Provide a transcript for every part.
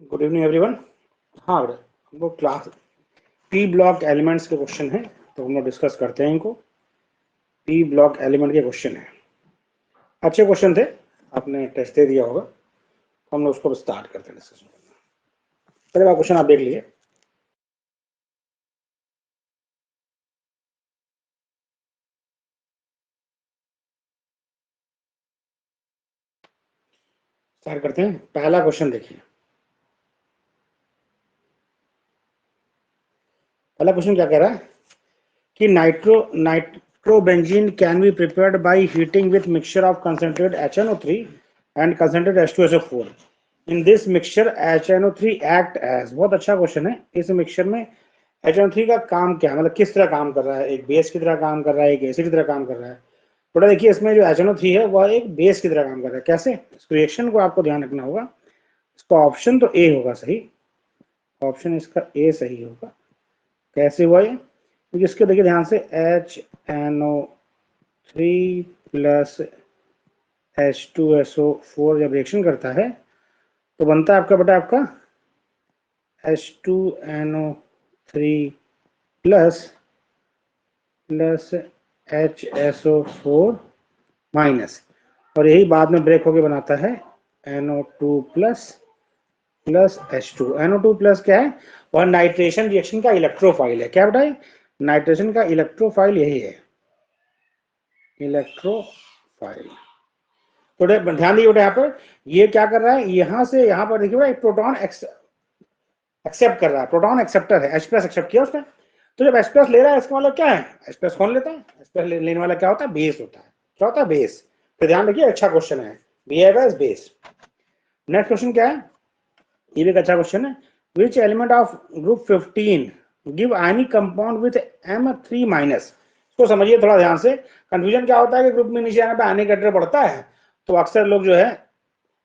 Good evening everyone. हाँ बेटा, वो क्लास पी ब्लॉक एलिमेंट्स के क्वेश्चन हैं, तो हम लोग डिस्कस करते हैं इनको। पी ब्लॉक एलिमेंट के क्वेश्चन हैं, अच्छे क्वेश्चन थे, आपने टेस्ट दे दिया होगा, तो हम लोग उसको स्टार्ट करते हैं डिस्कशन करना। पहले बार क्वेश्चन आप देख लीजिए। स्टार्ट करते हैं। पहला क्वेश्चन देखिए। पहला क्वेश्चन क्या कह रहा है कि nitrobenzene can be prepared by heating with mixture of concentrated HNO3 and concentrated H2SO4। In this mixture HNO3 act as, बहुत अच्छा क्वेश्चन है। इस मिक्सचर में HNO3 का काम क्या है, मतलब किस तरह काम कर रहा है? एक बेस की तरह काम कर रहा है, एक एसिड की तरह काम कर रहा है। थोड़ा देखिए, इसमें जो HNO3 है वह एक बेस की तरह काम कर रहा है। कैसे? इस रिएक्शन को आपको ध्यान रखना होगा। इसका ऑप्शन तो ए होगा सही, ऑप्शन इसका ए सही होगा। कैसे हुआ ये? क्योंकि इसके देखिए ध्यान से, HNO3 प्लस H2SO4 जब रिएक्शन करता है तो बनता है आपका बेटा आपका H2NO3 प्लस HSO4 माइनस, और यही बाद में ब्रेक होके बनाता है NO2 plus H2। NO2 plus क्या है? वह नाइट्रेशन रिएक्शन का इलेक्ट्रोफाइल है। क्या बताए? नाइट्रेशन का इलेक्ट्रोफाइल यही है, इलेक्ट्रोफाइल। तो ध्यान दीजिए बेटा, यहाँ पर ये क्या कर रहा है, यहां से यहां पर देखिए एक प्रोटॉन एक्सेप्ट कर रहा है, प्रोटॉन एक्सेप्टर है, H+ एक्सेप्ट किया उसने। तो जब H+ ले रहा है, इसका मतलब क्या है? H+ कौन लेता है? H+ लेने वाला क्या होता है? बेस होता है। क्या होता है? बेस। तो ध्यान रखिए, अच्छा क्वेश्चन है, behave as base. Next question क्या है? ये भी एक अच्छा क्वेश्चन है। Which element of group 15 give ionic compound with M3 minus. इसको समझिए थोड़ा ध्यान से। कंफ्यूजन क्या होता है कि ग्रुप में नीचे आने पर आयनिक एडर बढ़ता है, तो अक्सर लोग जो है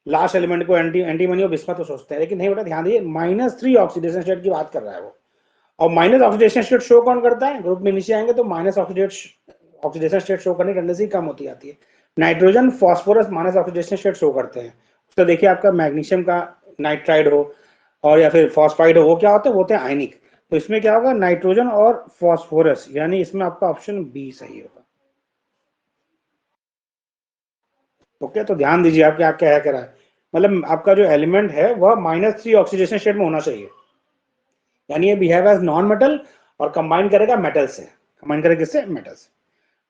लास्ट एलिमेंट को एंटीमनी और बिस्मथ तो सोचते हैं, लेकिन नहीं बेटा, ध्यान दीजिए, -3 ऑक्सीडेशन स्टेट की बात कर रहा है वो। और माइनस ऑक्सीडेशन स्टेट शो कौन करता है? ग्रुप में नीचे आएंगे तो माइनस ऑक्सीडेशन स्टेट शो करने की टेंडेंसी कम होती आती है। Nitrogen, phosphorus minus oxidation state show करते हैं। तो देखिए, आपका मैग्नीशियम का नाइट्राइड हो और या फिर फॉस्फाइड हो, वो क्या होते हैं? वो होते हैं आयनिक। तो इसमें क्या होगा? नाइट्रोजन और फॉस्फोरस, यानी इसमें आपका ऑप्शन बी सही होगा। ओके, तो ध्यान दीजिए आप क्या क्या कह रहा है, मतलब आपका जो एलिमेंट है वह -3 ऑक्सीडेशन स्टेट में होना चाहिए, यानी ये बिहेव एज नॉन मेटल और कंबाइन करेगा मेटल से। कंबाइन करेगा किससे? मेटल से।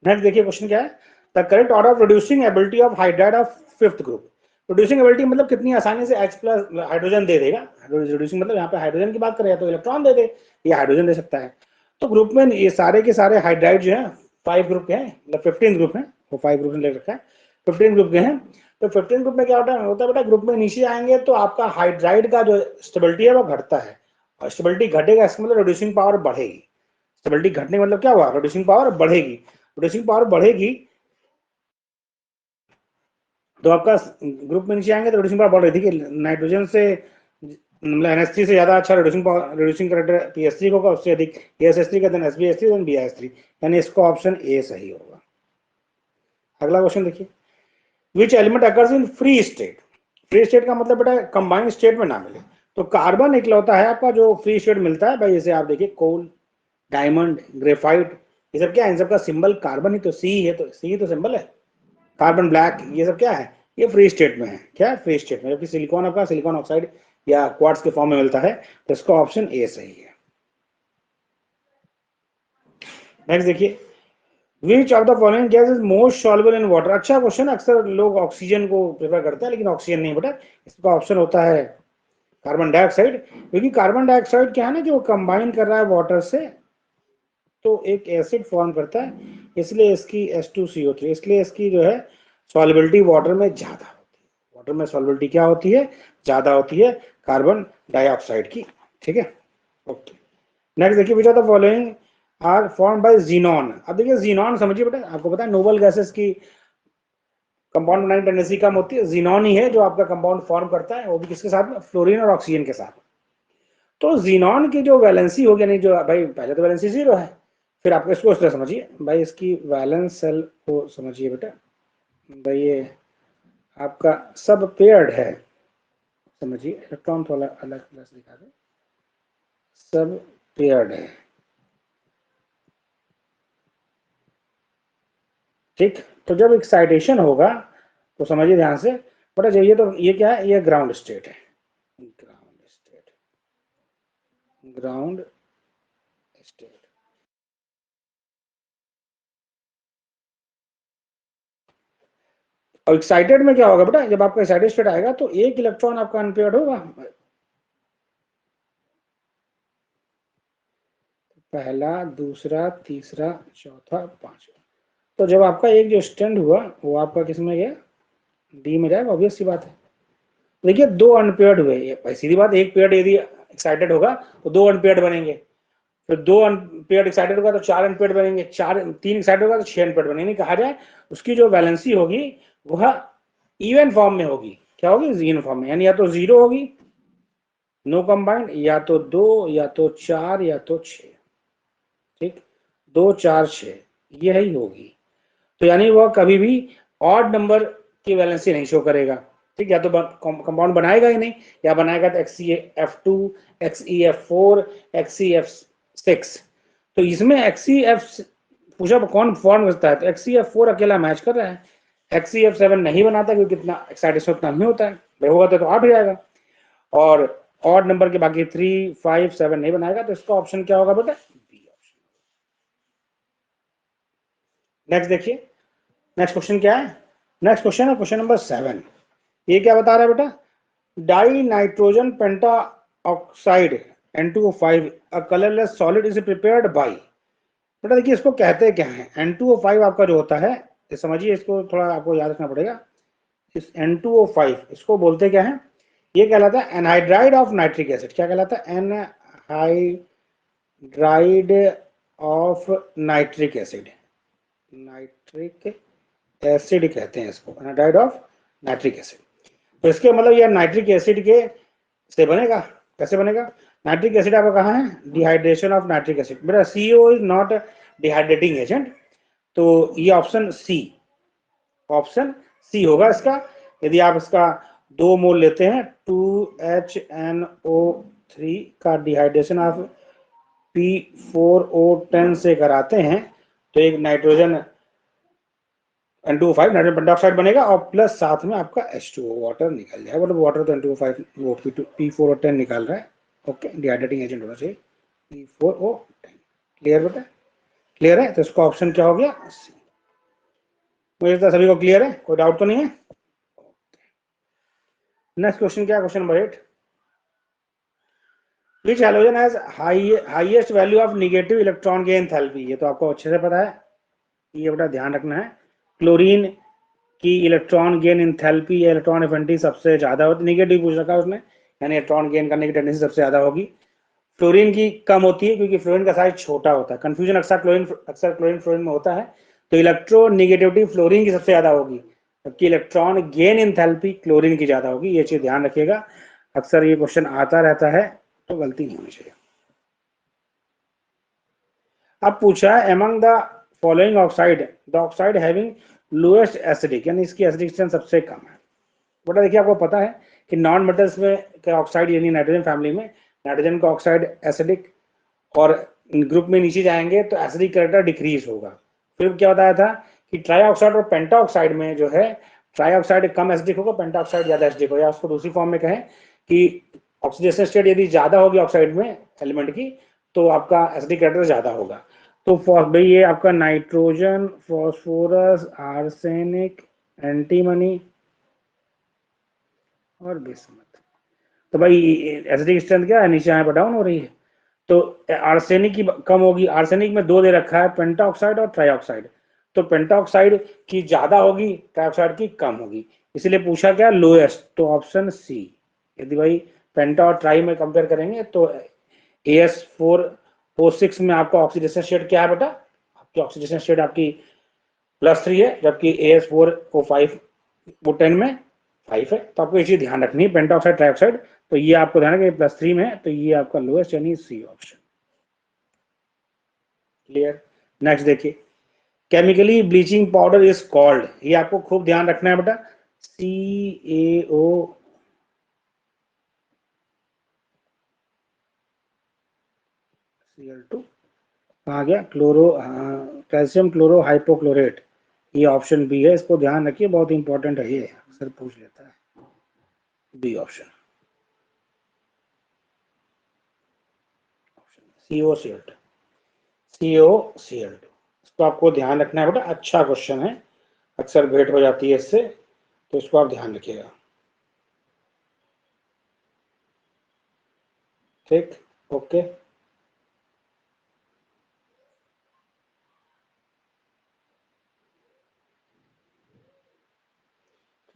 नेक्स्ट देखिए क्वेश्चन क्या है। The correct order of producing ability of hydride of fifth group. Producing ability मतलब कितनी आसानी से H+ हाइड्रोजन दे देगा। प्रोड्यूसिंग मतलब यहाँ पे हाइड्रोजन की बात करें या तो इलेक्ट्रॉन दे दे, या हाइड्रोजन दे सकता है। तो ग्रुप में ये सारे के सारे हाइड्राइड जो है 5 ग्रुप के हैं, मतलब 15 ग्रुप है, वो 5 ग्रुप ने ले रखा है, 15 ग्रुप के हैं। तो 15 ग्रुप में क्या होता है बेटा, ग्रुप में नीचे आएंगे तो आपका हाइड्राइड का जो स्टेबिलिटी है वो घटता है, और स्टेबिलिटी घटेगा, इसका मतलब रिड्यूसिंग पावर बढ़ेगी। स्टेबिलिटी घटने का मतलब क्या हुआ? रिड्यूसिंग पावर बढ़ेगी। रिड्यूसिंग पावर बढ़ेगी तो आपका ग्रुप में नीचे आएंगे तो रिड्यूसिंग पावर बढ़ रही थी कि नाइट्रोजन से, मतलब NH3 से ज्यादा अच्छा रिड्यूसिंग करेक्टर PS3 होगा, उससे अधिक ASH3 का, देन SbH3, देन BH3, यानी इसका ऑप्शन ए सही होगा। अगला क्वेश्चन देखिए। Which element occurs in free state. Free state का मतलब बेटा कंबाइंड स्टेट में ना मिले। तो कार्बन इकलौता है आपका जो फ्री स्टेट मिलता है भाई। जैसे आप देखिए, कोल, डायमंड, ग्रेफाइट, ये सब क्या है? इन सब का सिंबल कार्बन ही तो, सी है, तो सी तो सिंबल है। कार्बन ब्लैक, ये सब क्या है? ये फ्री स्टेट में है। क्या है? फ्री स्टेट में। जबकि सिलिकॉन आपका सिलिकॉन ऑक्साइड या क्वार्ट्ज के फॉर्म में मिलता है, तो इसका ऑप्शन ए सही है। नेक्स्ट देखिए, विच of the following gas is most soluble in water. अच्छा क्वेश्चन, अक्सर लोग ऑक्सीजन को प्रेफर करते हैं, लेकिन ऑक्सीजन नहीं बेटा, इसका ऑप्शन होता है कार्बन डाइऑक्साइड। क्योंकि कार्बन डाइऑक्साइड क्या है ना, जो कंबाइन कर रहा है वाटर से तो एक एसिड फॉर्म करता है, इसलिए इसकी H2CO3, इसलिए इसकी जो है सॉल्युबिलिटी वाटर में ज्यादा होती है। वाटर में सॉल्युबिलिटी क्या होती है? ज्यादा होती है कार्बन डाइऑक्साइड की। ठीक है, ओके। नेक्स्ट देखिए, which are the following are formed by xenon. अब देखिए जीनॉन समझिए बेटा, आपको पता है नोबल गैसेस की कंपाउंड बनाने की टेंडेंसी कम होती है, जीनॉन ही है जो आपका कंपाउंड फॉर्म करता है, वो भी किसके साथ में? फ्लोरीन और ऑक्सीजन के साथ। तो जीनॉन की जो वैलेंसी होगी, नहीं जो भाई पहले तो वैलेंसी 0 है, फिर आपको इसको इस तरह समझिए भाई, इसकी वैलेंस सेल को समझिए बेटा भाई, ये आपका सब पेयर्ड है, समझिए, इलेक्ट्रॉन थोड़ा अलग प्लस दिखा दे, सब पेयर्ड है, ठीक। तो जब एक्साइटेशन होगा तो समझिए ध्यान से, पता चाहिए, तो ये क्या है, ये ग्राउंड स्टेट है, ग्राउंड स्टेट, ग्राउंड स्टेट। और एक्साइटेड में क्या होगा बेटा, जब आपका एक्साइटेड स्टेट आएगा तो एक इलेक्ट्रॉन आपका अनपेयर्ड होगा, पहला, दूसरा, तीसरा, चौथा, पांचवा। तो जब आपका एक जो स्टैंड हुआ वो आपका किस में गया, डी में जाएगा, ऑब्वियस सी बात है। देखिए दो अनपेयर्ड हुए, भाई सीधी बात, एक पेयर्ड यदि एक्साइटेड होगा तो दो अनपेयर्ड बनेंगे, फिर दो अनपेयर्ड एक्साइटेड होगा तो चार अनपेयर्ड बनेंगे, चार, तीन एक्साइटेड होगा तो छह अनपेयर्ड बनेंगे। कहा जाए उसकी जो वैलेंसी होगी वह इवन फॉर्म में होगी, क्या होगी, इवन फॉर्म में, यानी या तो जीरो होगी, नो कंबाइंड, या तो दो, या तो चार, या तो छह, ठीक, दो, चार, छह, यही होगी। तो यानी वह कभी भी ऑड नंबर की वैलेंसी नहीं शो करेगा, ठीक, या तो कंपाउंड बनाएगा ही नहीं, या बनाएगा तो XeF2, XeF4, XeF6। तो इसमें XeF पूछा कौन फॉर्म करता है, तो XeF4 अकेला मैच कर रहा है, XeF7 नहीं बनाता क्योंकि इतना एक्साइटेशन उतना नहीं होता है, भाई होगा तो 8 हो जाएगा, और ऑड नंबर के बाकी 3, 5, 7 नहीं बनाएगा, तो इसका ऑप्शन क्या होगा बेटा, बी ऑप्शन। नेक्स्ट देखिए, नेक्स्ट क्वेश्चन क्या है, नेक्स्ट क्वेश्चन है क्वेश्चन नंबर 7। ये क्या बता रहा है बेटा, die nitrogen penta oxide N2O5 a colourless solid is prepared by. बेटा देखिए इसको कहते क्या है, N2O5 आपका जो होता है, ये समझिए, इसको थोड़ा आपको याद रखना पड़ेगा, इस N2O5 इसको बोलते क्या है, ये कहलाता है एनहाइड्राइड ऑफ नाइट्रिक एसिड। क्या कहलाता है, anhydride of nitric acid, nitric acid कहते हैं इसको, एनाडाइड ऑफ नाइट्रिक एसिड। तो इसके मतलब यह नाइट्रिक एसिड के से बनेगा, कैसे बनेगा, नाइट्रिक एसिड आपका कहाँ है, डिहाइड्रेशन ऑफ नाइट्रिक एसिड, बेटा CO is not dehydrating agent, तो ये ऑप्शन सी, ऑप्शन सी होगा इसका। यदि आप इसका 2 मोल लेते हैं 2HNO3 का डिहाइड्रेशन आप P4O10 से कराते हैं तो एक नाइट्रोजन N2O5 नाइट्रोजन डाइऑक्साइड बनेगा, और प्लस साथ में आपका H2O वाटर निकल जाएगा, मतलब वाटर तो N2O5 वो P4O10 निकाल रहा है, ओके, डिहाइड्रेटिंग एजेंट होना चाहिए P4O10। क्लियर बेटा, क्लियर है, तो इसका ऑप्शन क्या हो गया, सी। मुझे तो सभी को क्लियर है, कोई डाउट तो नहीं है। नेक्स्ट क्वेश्चन क्या है, question number 8। Which halogen has highest value of negative electron gain enthalpy, ये तो आपको अच्छे से पता है, ये बेटा ध्यान रखना है, क्लोरीन की इलेक्ट्रॉन गेन एंथैल्पी या इलेक्ट्रॉन एफिनिटी सबसे ज्यादा होती है, नेगेटिव पूछ रखा है उसने, यानी इलेक्ट्रॉन गेन करने की टेंडेंसी सबसे ज्यादा होगी। फ्लोरीन की कम होती है क्योंकि फ्लोरीन का साइज छोटा होता है, कंफ्यूजन अक्सर क्लोरीन फ्लोरीन में होता है, तो इलेक्ट्रोनेगेटिविटी फ्लोरीन की सबसे ज्यादा होगी, जबकि इलेक्ट्रॉन गेन एंथैल्पी क्लोरीन की ज्यादा होगी, ये चीज ध्यान रखिएगा, अक्सर ये क्वेश्चन आता रहता है, तो गलती नहीं होनी चाहिए। अब पूछा है among the following oxide the oxide having lowest acidic, यानी इसकी एसिडिक स्ट्रेंथ सबसे कम है। बेटा देखिए आपको पता है कि नॉन मेटल्स में के ऑक्साइड यानी नाइट्रोजन फैमिली में नाइट्रोजन का ऑक्साइड एसिडिक, और ग्रुप में नीचे जाएंगे तो एसिडिक कैरेक्टर डिक्रीज होगा। फिर क्या बताया था कि ट्राईऑक्साइड और पेंटाऑक्साइड में जो है, ट्राईऑक्साइड कम एसिडिक होगा, पेंटाऑक्साइड ज्यादा एसिडिक होगा, या उसको दूसरी फॉर्म में कहें कि ऑक्सीडेशन स्टेट यदि ज्यादा होगी ऑक्साइड में एलिमेंट की तो आपका एसिडिक कैरेक्टर ज्यादा होगा। तो भाई ये आपका नाइट्रोजन, फॉस्फोरस, आर्सेनिक, एंटीमनी और बिस्मथ, तो भाई एसिडिक स्ट्रेंथ क्या है, नीचे आए पर डाउन हो रही है, तो आर्सेनिक की कम होगी, आर्सेनिक में दो दे रखा है, पेंटाऑक्साइड और ट्राईऑक्साइड, तो पेंटाऑक्साइड की ज्यादा होगी, ट्राईऑक्साइड की कम होगी, इसलिए पूछा क्या लोएस्ट, तो ऑप्शन सी। यदि भाई पेंटा और ट्राई में कंपेयर करेंगे तो AS4O6 में आपका ऑक्सीडेशन स्टेट क्या है बेटा, आपकी ऑक्सीडेशन स्टेट आपकी +3 है, जबकि AS4O5 वो 10 में 5 है, तो आपको ये चीज ध्यान रखनी है, पेंटाऑक्साइड ट्राईऑक्साइड, तो ये आपको ध्यान रखना +3 में है, तो ये आपका लोएस्ट यानी सी ऑप्शन। क्लियर। नेक्स्ट देखिए, chemically bleaching powder is called, ये आपको खूब ध्यान रखना है बेटा, CaO Cl2 कहाँ गया, क्लोरो, कैल्शियम क्लोरो हाइपोक्लोरेट, ये ऑप्शन बी है, इसको ध्यान रखिए, बहुत इंपॉर्टेंट है, ये अक्सर पूछ लेता है, बी ऑप्शन, COCl2, COCl2, इसको आपको ध्यान रखना है बेटा, अच्छा क्वेश्चन है, अक्सर भेंट हो जाती है इससे, तो इसको आप ध्यान रखिएगा। ठीक, ओके,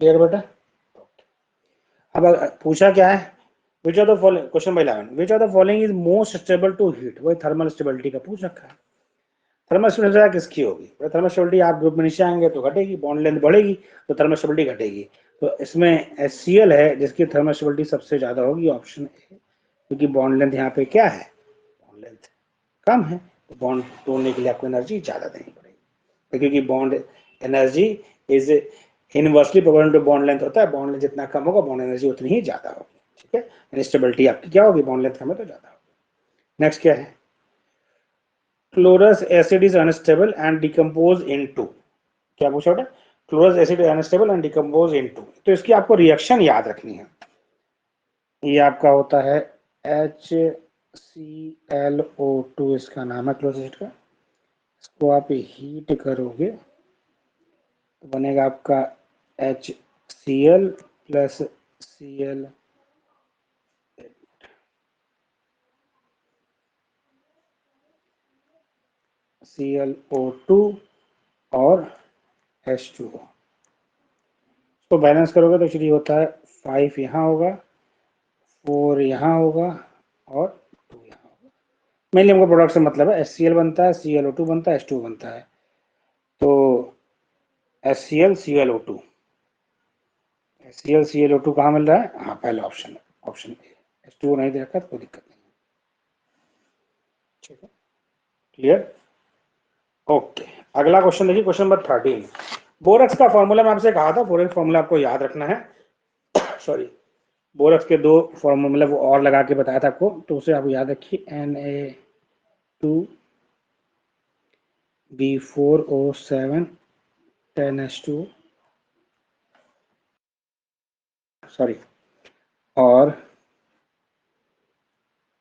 क्लियर बेटा। अब पूछा क्या है, which are the following, question number 11, which are the following is most stable to heat, वही थर्मल स्टेबिलिटी का पूछ रखा है। थर्मल स्टेबिलिटी किसकी होगी, थर्मल स्टेबिलिटी आप ग्रुप में नीचे आएंगे तो घटेगी, बॉन्ड लेंथ बढ़ेगी तो थर्मल स्टेबिलिटी घटेगी, तो इसमें HCl है जिसकी थर्मल स्टेबिलिटी सबसे ज्यादा होगी, ऑप्शन ए, क्योंकि बॉन्ड लेंथ यहाँ पे क्या है, बॉन्ड लेंथ कम है, तो बॉन्ड तोड़ने के लिए आपको एनर्जी ज्यादा देनी पड़ेगी, क्योंकि bond energy is inversely proportional to bond length होता है, बॉन्ड लेंथ जितना कम होगा बॉन्ड एनर्जी उतनी ही ज्यादा होगी, ठीक है, स्टेबिलिटी आपकी क्या होगी, बॉन्ड लेंथ कम है तो ज्यादा होगी। नेक्स्ट क्या है, chlorous acid is unstable and decompose into, क्या पूछा बेटा, chlorous acid unstable and decompose into, तो इसकी आपको रिएक्शन याद रखनी है, ये आपका होता है HClO2, इसका नाम है क्लोरस एसिड का, इसको आप हीट करोगे तो बनेगा आपका HCl प्लस Cl, ClO2 और H2O, तो बैलेंस करोगे तो एक्चुअली होता है 5 यहाँ होगा, 4 यहाँ होगा और 2 यहाँ होगा, मेनली हमको प्रोडक्ट से मतलब है, HCl बनता है, ClO2 बनता है, H2O बनता है, तो HCl ClO2, HCl ClO2 कहाँ मिल रहा है, हाँ पहला ऑप्शन है, ऑप्शन ए, H2O नहीं दे रखा तो कोई दिक्कत नहीं है, ठीक है, क्लियर, ओके। अगला क्वेश्चन देखिए, क्वेश्चन नंबर 13, बोरक्स का फॉर्मूला मैं आपसे कहा था, बोरक्स फॉर्मूला आपको याद रखना है, सॉरी, बोरक्स के दो फॉर्मूला वो और लगा के बताया था आपको, तो उसे आप याद रखिए, Na2B4O7 10H2, सॉरी, और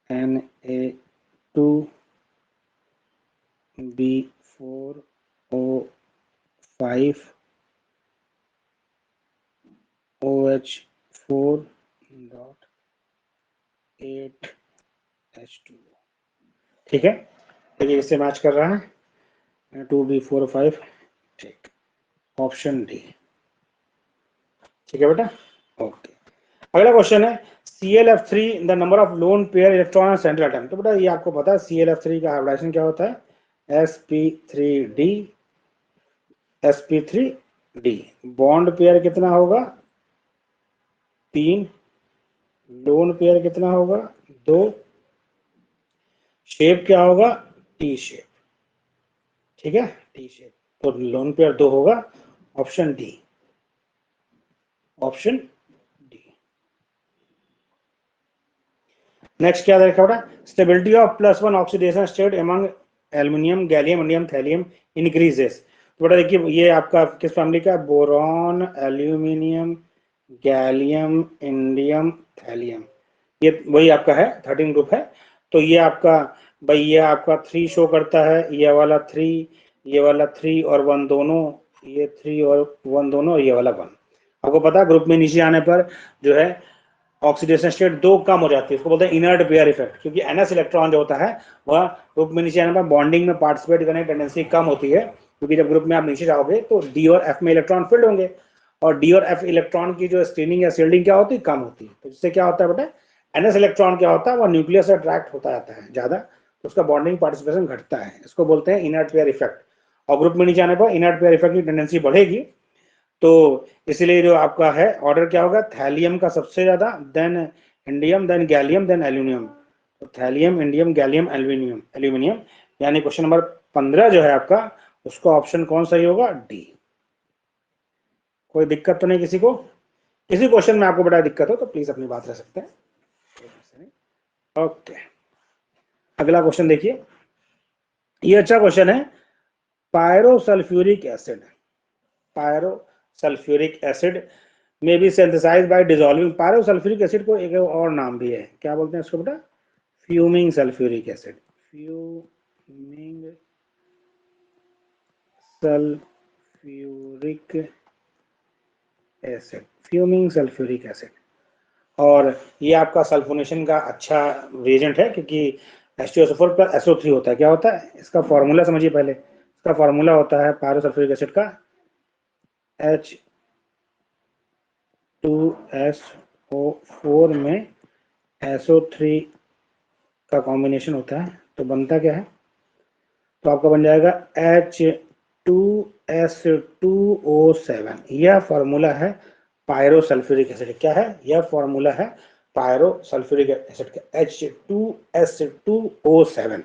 Na2B4O5 OH4.8H2, ठीक है, देखिए इससे मैच कर रहा है, 2B4O5, ठीक, ऑप्शन डी, ठीक है बेटा, ओके। अगला क्वेश्चन है, ClF3 the number of lone pair electron central atom, तो बेटा ये आपको पता है ClF3 का हाइब्रिडाइजेशन क्या होता है, sp3d, बॉन्ड पेयर कितना होगा, 3, लोन पेयर कितना होगा, 2, शेप क्या होगा, टी शेप, ठीक है, टी शेप, तो लोन पेयर 2 होगा, option D, option D. Next क्या देखा बेटा, stability of +1 oxidation state among aluminium gallium indium thallium increases, तो बेटा देखिए ये आपका किस फैमिली का, boron aluminium gallium indium thallium, ये वही आपका है 13 ग्रुप है, तो ये आपका भाई ये आपका 3 शो करता है, ये वाला 3, ये वाला 3 और 1 दोनों, ये 3 और 1 दोनों और ये वाला 1, आपको पता है ग्रुप में नीचे आने पर जो है ऑक्सीडेशन स्टेट 2 कम हो जाती है, इसको बोलते हैं इनर्ट पेयर इफेक्ट, क्योंकि NS इलेक्ट्रॉन जो होता है वह ग्रुप में नीचे आने पर बॉन्डिंग में पार्टिसिपेट करने की टेंडेंसी कम होती है, क्योंकि जब ग्रुप में आप नीचे जाओगे तो D और F में इलेक्ट्रॉन फिल्ड होंगे, और D और F इलेक्ट्रॉन की जो स्क्रीनिंग या शील्डिंग क्या होती है, कम होती है, तो इससे क्या होता है बेटा, NS इलेक्ट्रॉन क्या होता है, वह न्यूक्लियस से अट्रैक्ट होता जाता है ज्यादा, तो उसका बॉन्डिंग पार्टिसिपेशन घटता है, इसको बोलते हैं इनर्ट पेयर इफेक्ट, और ग्रुप में नीचे आने पर इनर्ट पेयर इफेक्ट की टेंडेंसी बढ़ेगी, तो इसलिए जो आपका है ऑर्डर क्या होगा, थैलियम का सबसे ज्यादा, then indium, then gallium, then aluminium, तो thallium indium gallium aluminium aluminium, यानी क्वेश्चन नंबर 15 जो है आपका, उसका ऑप्शन कौन सही होगा, डी। कोई दिक्कत तो नहीं किसी को, किसी क्वेश्चन में आपको बड़ा दिक्कत हो तो प्लीज अपनी बात रह सकते हैं, ओके। अगला क्वेश्चन देखिए, ये अच्छा क्वेश्चन है। पायरोसल्फ्यूरिक एसिड, पायरोसल्फ्यूरिक एसिड में be synthesised by dissolving. Pyrosulphuric acid को एक और नाम भी है, क्या बोलते हैं इसको बेटा? Fuming sulphuric acid, fuming sulphuric acid, fuming sulphuric acid. और ये आपका सल्फोनेशन का अच्छा रिएजेंट है, क्योंकि H2SO4 प्लस SO3 होता है। क्या होता है इसका फॉर्मूला समझिए पहले। इसका फॉर्मूला होता है पायरोसल्फ्यूरिक एसिड का H2SO4 में SO3 का कॉम्बिनेशन होता है, तो बनता क्या है? तो आपका बन जाएगा H2S2O7। यह फॉर्मूला है पायरोसल्फ्यूरिक एसिड। क्या है? यह फॉर्मूला है पायरोसल्फ्यूरिक एसिड का, H2S2O7।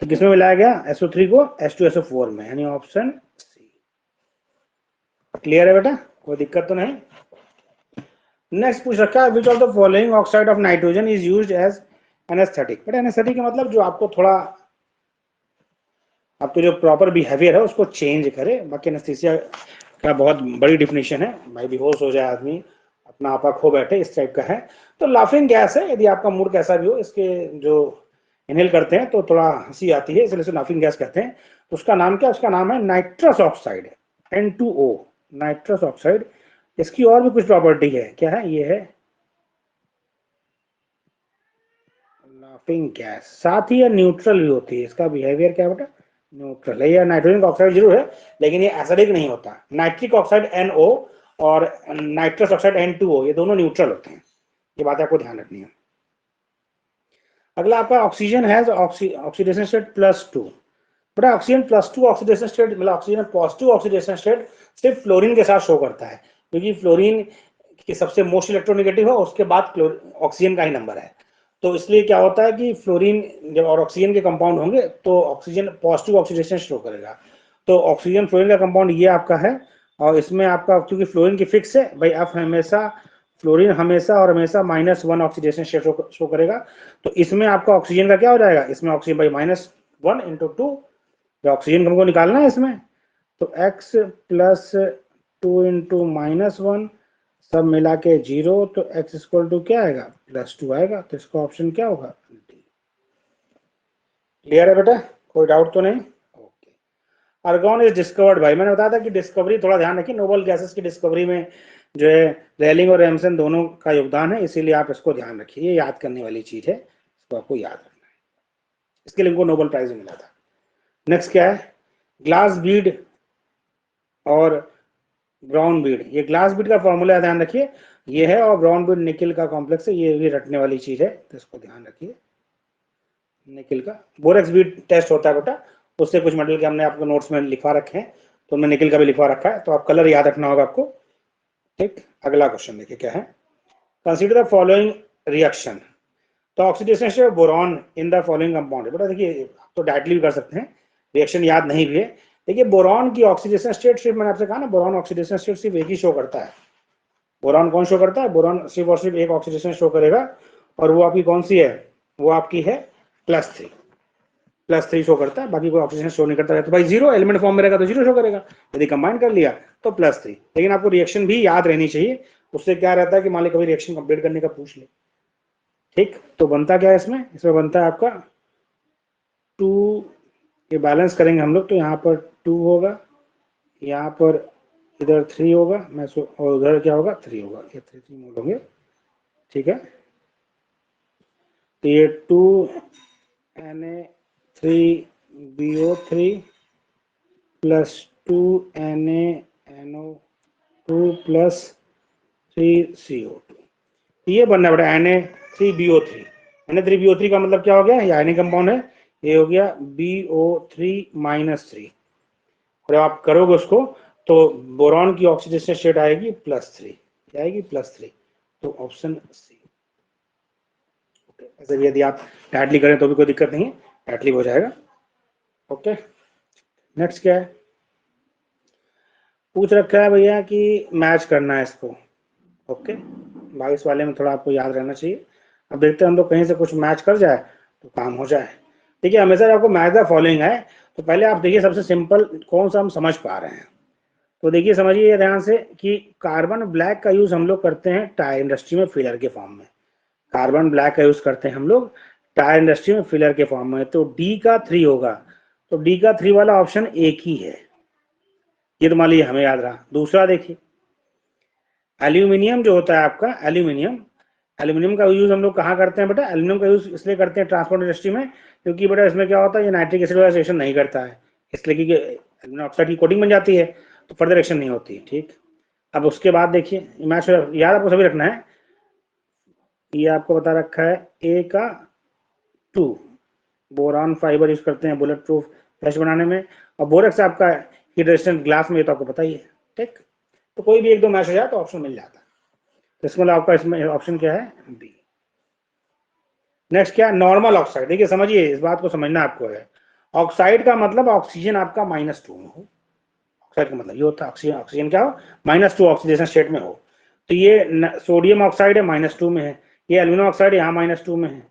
तो किसमें मिलाया गया? SO3 को H2SO4 में, यानी ऑप्शन सी। क्लियर है बेटा, कोई दिक्कत तो नहीं? नेक्स्ट पूछ रखा है, which of the following oxide of nitrogen is used as anaesthetic. But anaesthetic का मतलब जो आपको थोड़ा, आपको जो प्रॉपर बिहेवियर है उसको चेंज करे। बाकी एनेस्थीसिया का बहुत बड़ी डिफिनेशन है, भाई बेहोश हो जाए आदमी, अपना आपा खो बैठे, इस टाइप का है। तो लाफिंग गैस है, यदि आपका मूड कैसा भी हो, इसके जो इनहेल करते हैं तो थोड़ा हंसी आती है, इसलिए लाफिंग गैस कहते हैं। तो उसका नाम क्या? उसका नाम है nitrous oxide, N2O, nitrous oxide. इसकी और भी कुछ प्रॉपर्टी है, क्या है? ये है लाफिंग गैस, साथ ही ये न्यूट्रल भी होती है। इसका बिहेवियर क्या बेटा? न्यूट्रल है। ये नाइट्रोजन ऑक्साइड जरूर है, लेकिन ये एसिडिक नहीं होता। नाइट्रिक ऑक्साइड NO और नाइट्रस ऑक्साइड N2O, ये दोनों न्यूट्रल होते हैं। ये बात आपको ध्यान रखनी है। अगला आपका ऑक्सीजन है ऑक्सीडेशन स्टेट +2। बेटा ऑक्सीजन +2 ऑक्सीडेशन स्टेट, मतलब ऑक्सीजन पॉजिटिव ऑक्सीडेशन स्टेट सिर्फ फ्लोरीन के साथ शो करता है, क्योंकि फ्लोरीन की सबसे मोस्ट इलेक्ट्रोनेगेटिव है, उसके बाद ऑक्सीजन का ही नंबर है। तो इसलिए क्या होता है कि फ्लोरीन जब और ऑक्सीजन के कंपाउंड होंगे तो ऑक्सीजन पॉजिटिव ऑक्सीडेशन शो करेगा। तो ऑक्सीजन फ्लोरीन का कंपाउंड ये आपका है, और इसमें आपका क्योंकि फ्लोरीन की फिक्स है भाई, आप हमेशा फ्लोरीन हमेशा और हमेशा -1 ऑक्सीडेशन स्टेट शो करेगा। तो इसमें आपका ऑक्सीजन का क्या हो जाएगा? इसमें ऑक्सीजन भाई -1 × 2, ऑक्सीजन हमको निकालना है इसमें, तो x + 2 × -1 सब मिला के 0, तो x = क्या आएगा? +2 आएगा। तो इसका ऑप्शन क्या होगा? डी। क्लियर है बेटा, कोई डाउट तो नहीं? ओके। आर्गन इज डिस्कवर्ड, भाई मैंने बताया था कि डिस्कवरी, थोड़ा ध्यान रखिए, नोबल गैसेस की डिस्कवरी में जो है रेलिंग और एमसन दोनों का योगदान है, इसीलिए आप इसको ध्यान रखिए, याद करने वाली चीज है, इसको आपको याद रखना है। इसके लिए इनको नोबेल प्राइज मिला था। नेक्स्ट क्या है? ग्लास बीड और ब्राउन बीड। ये ग्लास बीड का फॉर्मूला ध्यान रखिए, ये है, और ब्राउन बीड निकिल का कॉम्प्लेक्स है, ये भी रटने वाली चीज है, तो इसको ध्यान रखिए। निकिल का बोरेक्स बीड टेस्ट होता है बेटा, उससे कुछ मेटल के हमने आपको नोट्स में लिखवा रखे हैं, तो उनमें निकिल का भी लिखवा रखा है, तो आप कलर याद रखना होगा आपको। ठीक, अगला क्वेश्चन देखिए क्या है। Consider the following reaction. तो oxidation state boron in the following compound. बेटा देखिए, तो डायरेक्टली भी कर सकते हैं, रिएक्शन याद नहीं भी है। देखिए बोरॉन की ऑक्सीडेशन स्टेट, सिर्फ मैंने आपसे कहा ना, बोरॉन ऑक्सीडेशन स्टेट सिर्फ एक ही शो करता है। बोरॉन कौन शो करता है? बोरॉन सिर्फ और सिर्फ एक ऑक्सीडेशन शो करेगा, और वो आपकी कौन सी है? वो आपकी है +3, +3 शो करता है, बाकी कोई ऑक्सीजन शो नहीं करता है। तो भाई 0 एलिमेंट फॉर्म में रहेगा तो 0 शो करेगा, यदि कंबाइन कर लिया तो +3। लेकिन आपको रिएक्शन भी याद रहनी चाहिए, उससे क्या रहता है कि मान ली कभी रिएक्शन कंप्लीट करने का पूछ ले। ठीक, तो बनता क्या है इसमें? इसमें बनता है आपका 2, ये बैलेंस करेंगे हम लोग, तो यहाँ पर 2 होगा, यहाँ पर इधर 3 होगा, और उधर क्या होगा? 3 होगा, ये 3 मोल होंगे। ठीक है, तो ये 2Na3BO3 + 2Na NO2 + 3CO2, ये बनना पड़ेगा Na3BO3। Na3BO3 का मतलब क्या हो गया? ये आयनिक कंपाउंड है, ये हो गया BO3 - 3, और आप करोगे उसको तो बोरॉन की ऑक्सीडेशन स्टेट आएगी +3, क्या आएगी? +3, तो ऑप्शन सी। ऐसे भी यदि आप डायरेक्टली करें तो भी कोई दिक्कत नहीं है, डायरेक्टली हो जाएगा। ओके, नेक्स्ट क्या है? पूछ रखा है भैया कि मैच करना है इसको। ओके, 22 वाले में थोड़ा आपको याद रहना चाहिए। अब देखते हैं हम लोग कहीं से कुछ मैच कर जाए तो काम हो जाए। ठीक है, हमेशा आपको मैच द फॉलोइंग है, तो पहले आप देखिए सबसे सिंपल कौन सा हम समझ पा रहे हैं। तो देखिए समझिए ध्यान से कि कार्बन ब्लैक का यूज हम लोग करते हैं टायर इंडस्ट्री में फिलर के फॉर्म में। कार्बन ब्लैक का यूज करते हैं हम लोग टायर इंडस्ट्री में फिलर के फॉर्म में। तो डी का 3 होगा, तो डी का 3 वाला ऑप्शन एक ही है, ये तो मान लीजिए हमें याद रहा। दूसरा देखिए एल्यूमिनियम जो होता है आपका, एल्यूमिनियम का यूज हम लोग कहाँ करते हैं बेटा? एल्यूमिनियम का यूज इसलिए करते हैं ट्रांसपोर्ट इंडस्ट्री में, क्योंकि बेटा इसमें क्या होता है, ये नाइट्रिक एसिड वाला रिएक्शन नहीं करता है, इसलिए कि एल्यूमिनियम ऑक्साइड की कोटिंग बन जाती है, तो फर्दर रिएक्शन नहीं होती है। ठीक, अब उसके बाद देखिए मैच याद आपको सभी रखना है, ये आपको बता रखा है ए का 2 बोरान फाइबर यूज करते हैं बुलेट प्रूफ फ्लैश बनाने में, और बोरेक्स आपका हीट रेजिस्टेंट ग्लास में, ये तो आपको पता ही है। ठीक, तो कोई भी एक दो मैच हो जाए तो ऑप्शन मिल जाता है। तो इसमें आपका इसमें ऑप्शन क्या है? बी। नेक्स्ट क्या? Normal oxide. देखिए समझिए, इस बात को समझना आपको है, ऑक्साइड का मतलब ऑक्सीजन आपका -2 में हो। ऑक्साइड का मतलब ये होता है ऑक्सीजन, ऑक्सीजन क्या हो? -2 ऑक्सीडेशन स्टेट में हो। तो ये सोडियम ऑक्साइड है -2 में है, ये एल्यूमिनियम ऑक्साइड यहाँ -2 में है,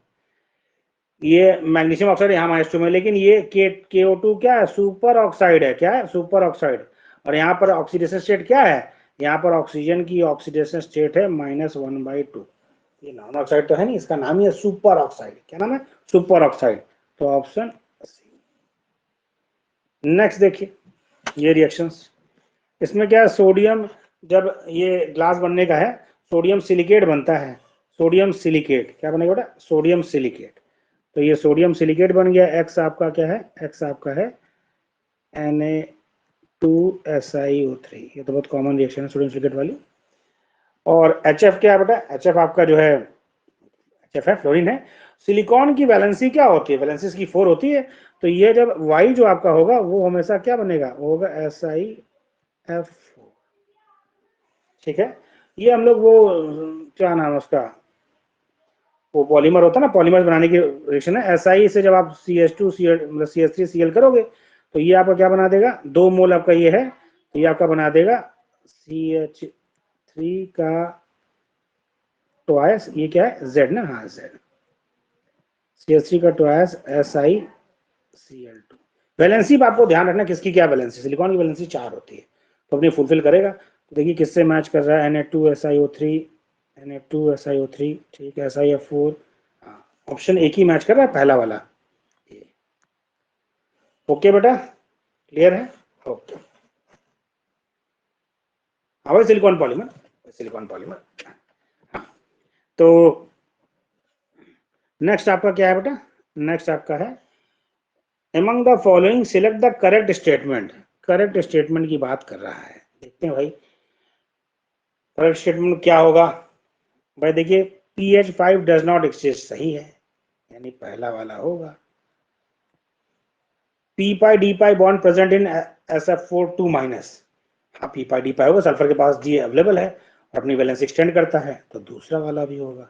ये मैग्नीशियम ऑक्साइड यहाँ -2 में, लेकिन ये KO2 क्या है? सुपर ऑक्साइड है। क्या है? Super oxide. और यहाँ पर ऑक्सीडेशन स्टेट क्या है? यहाँ पर ऑक्सीजन की ऑक्सीडेशन स्टेट है -1/2। ये नॉन ऑक्साइड तो है नहीं, इसका नाम ही है सुपर ऑक्साइड। क्या नाम है? Super oxide. तो ऑप्शन सी। नेक्स्ट देखिए ये रिएक्शंस, इसमें क्या है? सोडियम, जब ये ग्लास बनने का है, सोडियम सिलिकेट बनता है। सोडियम सिलिकेट क्या बनेगा बेटा? Sodium silicate. तो ये सोडियम सिलिकेट बन गया। एक्स आपका क्या है? एक्स आपका है Na2SiO3। ये तो बहुत कॉमन रिएक्शन है सोडियम सिलिकेट वाली। और HF क्या है बेटा? HF आपका जो है HF है, फ्लोरीन है। सिलिकॉन की वैलेंसी क्या होती है? वैलेंसी इसकी 4 होती है। तो ये जब Y जो आपका होगा वो हमेशा क्या बनेगा? वो होगा SiF4। ठीक है, ये हम लोग वो क्या नाम है उसका, वो पॉलीमर होता है ना, पॉलीमर बनाने की रिएक्शन है। SI से जब आप CH2Cl मतलब CH3Cl करोगे तो ये आपका क्या बना देगा? 2 मोल आपका ये है, तो ये आपका बना देगा CH3 का ट्वाइस, ये क्या है? Z ना, हाँ Z। CH3 का ट्वाइस SiCl2। वैलेंसी आपको ध्यान रखना किसकी क्या वैलेंसी, सिलिकॉन की वैलेंसी 4 होती है, तो अपनी फुलफिल करेगा। तो देखिए किससे मैच कर रहा है? Na2SiO3, Na2SiO3, ठीक है, SiF4। ऑप्शन एक ही मैच कर रहा है, पहला वाला। ओके बेटा, क्लियर है? ओके, हाँ भाई सिलिकॉन पॉलीमर, सिलिकॉन पॉलीमर। हाँ, तो नेक्स्ट आपका क्या है बेटा? नेक्स्ट आपका है among the following select the correct statement. Correct statement की बात कर रहा है, देखते हैं भाई करेक्ट स्टेटमेंट क्या होगा। भाई देखिए PH5 डज नॉट एग्जिस्ट, सही है, यानी पहला वाला होगा। P pi D pi bond present in SF4 2 minus, हाँ P पाई D पाई होगा, सल्फर के पास D अवेलेबल है और अपनी वैलेंस एक्सटेंड करता है, तो दूसरा वाला भी होगा।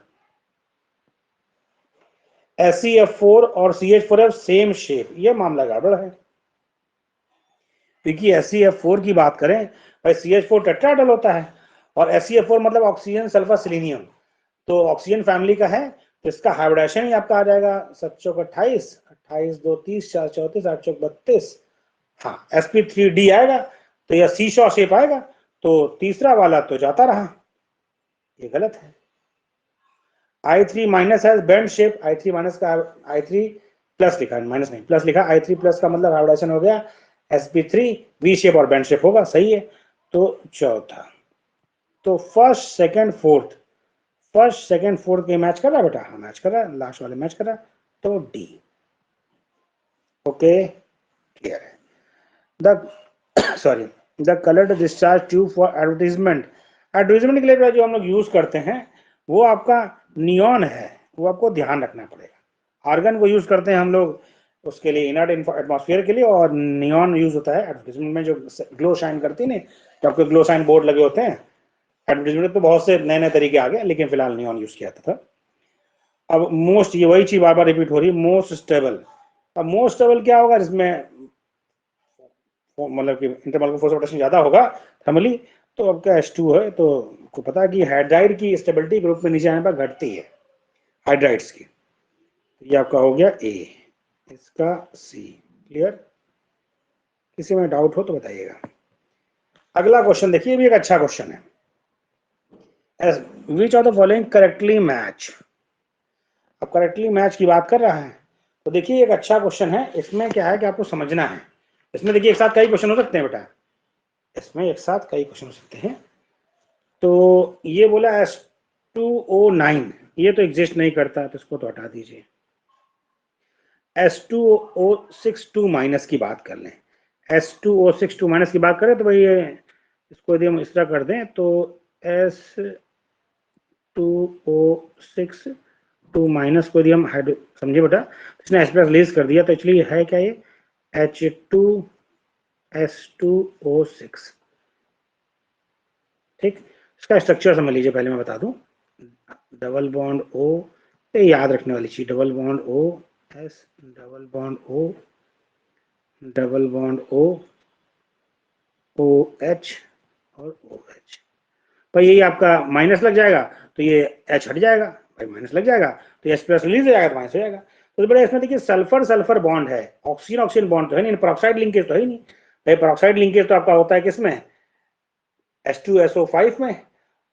SeF4 और CH4F सेम शेप, ये मामला गड़बड़ है, क्योंकि SeF4 की बात करें भाई CH4 टेट्राहेड्रल होता है, और SeF4 मतलब ऑक्सीजन सल्फर सिलीनियम, तो ऑक्सीजन फैमिली का है, तो इसका हाइब्रिडेशन ही आपका आ जाएगा 7 चौक 28, 28 2 30, 4 34, 8 चौक 32, हाँ sp3d आएगा, तो यह सी शॉ शेप आएगा, तो तीसरा वाला तो जाता रहा, ये गलत है। I3 माइनस है बेंड शेप, I3 माइनस का I3 प्लस लिखा है, माइनस नहीं प्लस लिखा, I3 प्लस का मतलब हाइब्रिडेशन हो गया sp3 वी शेप और बेंड शेप होगा, सही है। तो चौथा, तो first second fourth, first second fourth के मैच कर रहा है बेटा? हाँ मैच कर रहा है, लास्ट वाले मैच कर रहा है, तो डी। ओके, क्लियर है। The sorry the coloured discharge tube for advertisement, advertisement के लिए जो हम लोग यूज करते हैं वो आपका नियॉन है, वो आपको ध्यान रखना पड़ेगा। आर्गन को यूज करते हैं हम लोग उसके लिए इनर्ट एटमॉस्फेयर के लिए, और नियॉन यूज होता है एडवर्टीजमेंट में, जो ग्लो शाइन करती है, तो आपके ग्लो शाइन बोर्ड लगे होते हैं। एडवर्टीजमेंट तो बहुत से नए नए तरीके आ गए, लेकिन फिलहाल नियॉन यूज किया था। अब मोस्ट, ये वही चीज बार बार रिपीट हो रही है, मोस्ट स्टेबल। अब मोस्ट स्टेबल क्या होगा? जिसमें मतलब कि इंटरमॉलिक्यूलर फोर्स ऑफ रोटेशन ज्यादा होगा थर्मली, तो अब क्या H2 है, तो आपको पता है कि हाइड्राइड की स्टेबिलिटी ग्रुप में नीचे आने पर घटती है, हाइड्राइड्स की। ये आपका हो गया ए। इसका सी। क्लियर? किसी में डाउट हो तो बताइएगा। अगला क्वेश्चन देखिए, ये भी एक अच्छा क्वेश्चन है। Which of the following correctly match. अब करेक्टली मैच की बात कर रहा है तो देखिए एक अच्छा क्वेश्चन है। इसमें क्या है कि आपको समझना है। इसमें देखिए एक साथ कई क्वेश्चन हो सकते हैं बेटा, इसमें एक साथ कई क्वेश्चन हो सकते हैं। तो ये बोला S2O9, ये तो एग्जिस्ट नहीं करता तो इसको तो हटा दीजिए। S2O62 माइनस की बात कर लें, S2O62 माइनस की बात करें तो भाई ये इसको यदि हम इस तरह कर दें तो S2O62 माइनस को यदि हम हाइड्रो समझे बेटा, इसने H प्लस रिलीज कर दिया तो एक्चुअली है क्या ये H2S2O6। ठीक, इसका स्ट्रक्चर समझ लीजिए, पहले मैं बता दूं। डबल बॉन्ड O, ये याद रखने वाली चीज, double bond O S, double bond O, double bond O, OH और OH। भाई यही आपका माइनस लग जाएगा तो ये H हट जाएगा, भाई माइनस लग जाएगा तो H प्लस रिलीज हो जाएगा तो माइनस हो जाएगा। तो बड़ा इसमें देखिए सल्फर सल्फर बॉन्ड है, ऑक्सीजन ऑक्सीजन बॉन्ड तो है नहीं, पेरोक्साइड लिंकेज तो है ही नहीं। भाई पेरोक्साइड लिंकेज तो आपका होता है किसमें, H2SO5 में,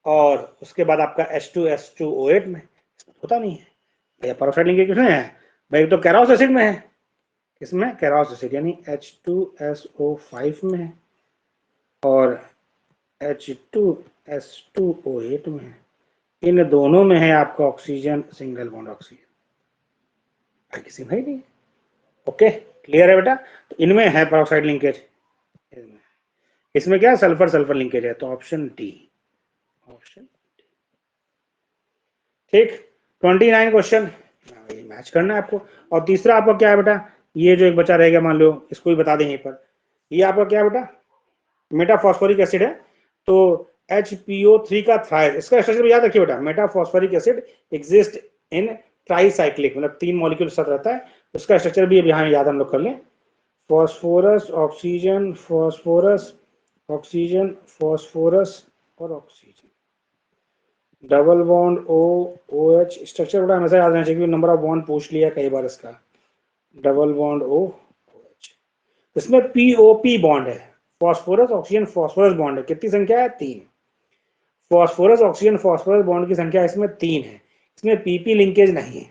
और उसके बाद आपका H2S2O8 में, होता नहीं है। भैया पेरोक्साइड लिंकेज किसमें है, भाई तो कैरोस एसिड में है। किसमें, कैरोस एसिड, यानी H2SO5 में है और H2S2O8 में है। इन दोनों में है आपका ऑक्सीजन सिंगल बॉन्ड ऑक्सीजन, भाई किसी में ही नहीं। ओके क्लियर है बेटा? तो इनमें है पेरोक्साइड लिंकेज, इसमें क्या सल्फर सल्फर लिंकेज है, तो ऑप्शन डी, ऑप्शन। ठीक, 29 क्वेश्चन मैच करना है आपको। और तीसरा आपका क्या है बेटा, ये जो एक बचा रहेगा मान लो, इसको भी बता दें यहीं पर। ये आपका क्या है बेटा, मेटाफॉस्फोरिक एसिड है। तो HPO3 का थ्राइस, इसका स्ट्रक्चर याद रखिए बेटा, metaphosphoric acid exist in tricyclic, मतलब 3 मॉलिक्यूल साथ रहता है। उसका स्ट्रक्चर भी यहाँ याद हम लोग कर लें, phosphorus oxygen phosphorus oxygen phosphorus और oxygen, double bond O OH। Structure बड़ा हमेशा याद रहना चाहिए, नंबर ऑफ बॉन्ड पूछ लिया कई बार इसका। डबल बॉन्ड O OH, इसमें POP बॉन्ड है, फॉस्फोरस ऑक्सीजन फॉस्फोरस बॉन्ड है। कितनी संख्या है, 3। फॉस्फोरस ऑक्सीजन फॉस्फोरस बॉन्ड की संख्या इसमें 3 है, इसमें PP लिंकेज नहीं है।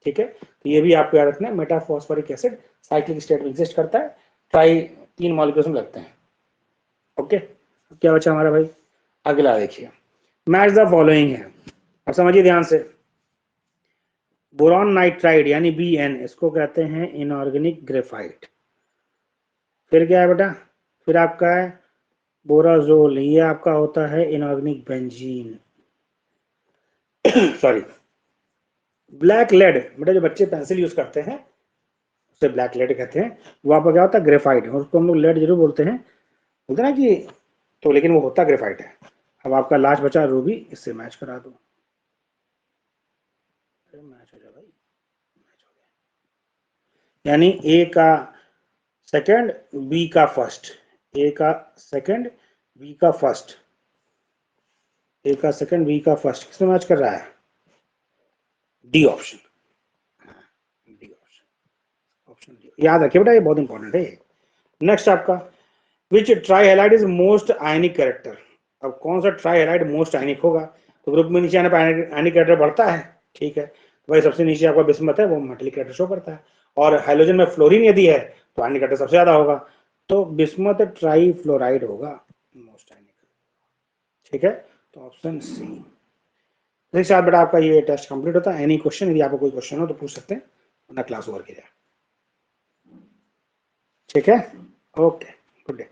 ठीक है, तो ये भी आपको याद रखना है। मेटाफॉस्फोरिक एसिड साइक्लिक स्टेट में एग्जिस्ट करता है, ट्राई 3 मॉलिक्यूल्स में लगते हैं। ओके, क्या बचा हमारा भाई, अगला देखिए, मैच द फॉलोइंग है। अब समझिए ध्यान से, बोरॉन नाइट्राइड यानी BN, इसको कहते हैं इनऑर्गेनिक ग्रेफाइट। फिर क्या है बेटा, फिर आपका है बोराजोल, ये आपका होता है inorganic benzene. Sorry, black lead, बेटा जो बच्चे पेंसिल यूज करते हैं उसे ब्लैक लेड कहते हैं। वो आपका क्या होता है, ग्रेफाइट, और उसको हम लोग लेड जरूर बोलते हैं, बोलते ना कि, तो लेकिन वो होता ग्रेफाइट है। अब आपका लास्ट बचा रूबी, इससे मैच करा दो। मैच हो जाए भाई, मैच हो गया, यानी ए का सेकंड बी का फर्स्ट, ए का सेकंड बी का फर्स्ट, ए का सेकंड बी का फर्स्ट, किसमें मैच कर रहा है, D option, D option, option D याद रखिए बेटा, ये बहुत इंपॉर्टेंट है। नेक्स्ट आपका, विच ट्राईहैलाइड इज मोस्ट आयनिक कैरेक्टर। अब कौन सा ट्राईहैलाइड मोस्ट आयनिक होगा, तो ग्रुप में नीचे आने पर आयनिक कैरेक्टर बढ़ता है। ठीक है, तो भाई सबसे नीचे आपका बिस्मथ है, वो मेटलिक कैरेक्टर शो करता है, और हाइड्रोजन में फ्लोरीन यदि है तो आयनिक कैरेक्टर सबसे ज्यादा होगा, तो बिस्मथ ट्राई फ्लोराइड होगा मोस्ट आयनिक। ठीक है, तो ऑप्शन सी। इसके साथ बेटा आपका ये टेस्ट कंप्लीट होता है। एनी क्वेश्चन, यदि आपको कोई क्वेश्चन हो तो पूछ सकते हैं, वरना क्लास ओवर की जाए। ठीक है, ओके, गुड डे।